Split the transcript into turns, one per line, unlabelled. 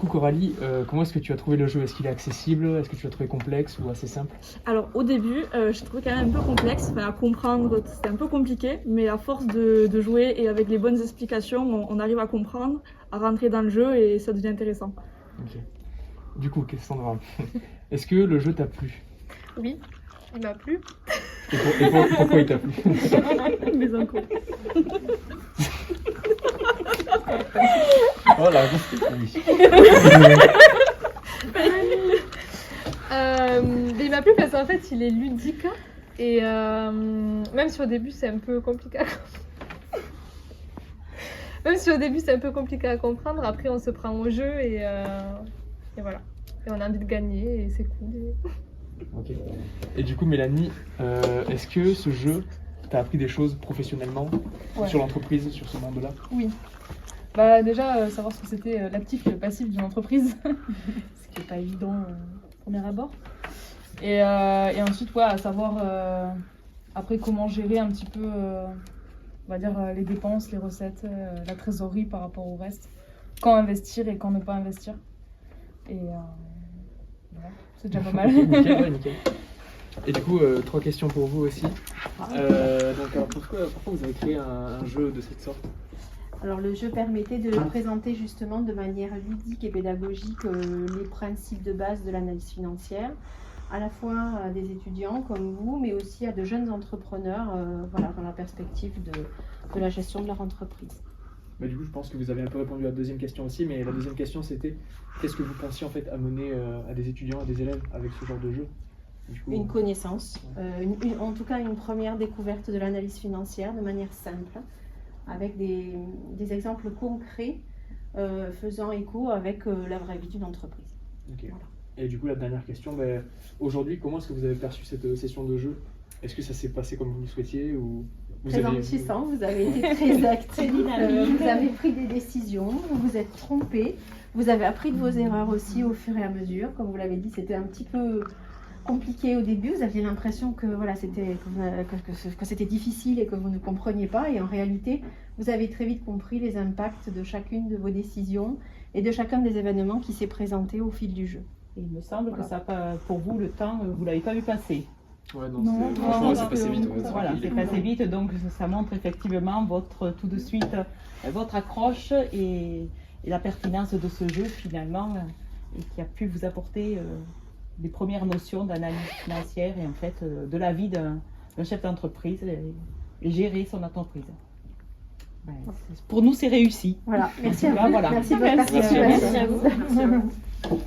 coup, Coralie, comment est-ce que tu as trouvé le jeu? Est-ce qu'il est accessible? Est-ce que tu l'as trouvé complexe ou assez simple?
Alors au début, je trouvais quand même un peu complexe, à comprendre, c'était un peu compliqué, mais à force de jouer et avec les bonnes explications, on arrive à comprendre, à rentrer dans le jeu et ça devient intéressant.
Ok. Du coup, Cassandra, est-ce que le jeu t'a plu?
Oui, il m'a plu.
Pourquoi il t'a plu?
Mais encore.
Oh, la réponse est oui.
Mais il m'a plu parce qu'en fait, il est ludique. Et même si au début, c'est un peu compliqué à comprendre, après, on se prend au jeu et voilà. Et on a envie de gagner et c'est cool.
Ok. Et du coup, Mélanie, est-ce que ce jeu t'a appris des choses professionnellement sur l'entreprise, sur ce monde-là?
Oui. Bah déjà, savoir ce que c'était l'actif et le passif d'une entreprise, ce qui n'est pas évident au premier abord. Et ensuite, ouais, à savoir après comment gérer un petit peu, on va dire, les dépenses, les recettes, la trésorerie par rapport au reste. Quand investir et quand ne pas investir. Et voilà, c'est déjà pas mal.
Nickel, ouais, nickel. Et du coup, 3 questions pour vous aussi. Alors, pourquoi vous avez créé un jeu de cette sorte?
Alors le jeu permettait de présenter justement de manière ludique et pédagogique les principes de base de l'analyse financière, à la fois à des étudiants comme vous, mais aussi à de jeunes entrepreneurs voilà, dans la perspective de la gestion de leur entreprise.
Bah, du coup, je pense que vous avez un peu répondu à la deuxième question aussi, mais la deuxième question c'était qu'est-ce que vous pensiez en fait amener à des étudiants, à des élèves avec ce genre de jeu? Du coup,
Une connaissance, en tout cas une première découverte de l'analyse financière de manière simple, avec des exemples concrets faisant écho avec la vraie vie d'une entreprise.
Okay.
Voilà.
Et du coup, la dernière question, aujourd'hui, comment est-ce que vous avez perçu cette session de jeu? Est-ce que ça s'est passé comme vous le souhaitiez ou
Très enrichissant, vous avez été très actif, vous avez pris des décisions, vous vous êtes trompé, vous avez appris de vos erreurs aussi au fur et à mesure. Comme vous l'avez dit, c'était un petit peu compliqué au début, vous aviez l'impression que, voilà, que c'était difficile et que vous ne compreniez pas, et en réalité, vous avez très vite compris les impacts de chacune de vos décisions et de chacun des événements qui s'est présenté au fil du jeu.
Et il me semble que ça, pour vous, le temps, vous ne l'avez pas vu passer.
Ouais, non, franchement, c'est passé vite.
Voilà, c'est passé vite, donc ça montre effectivement tout de suite votre accroche et la pertinence de ce jeu finalement, et qui a pu vous apporter des premières notions d'analyse financière et en fait de la vie d'un chef d'entreprise et gérer son entreprise. Ouais, pour nous, c'est réussi.
Voilà, merci à vous.
Voilà.
Merci de votre participation.
Merci à vous.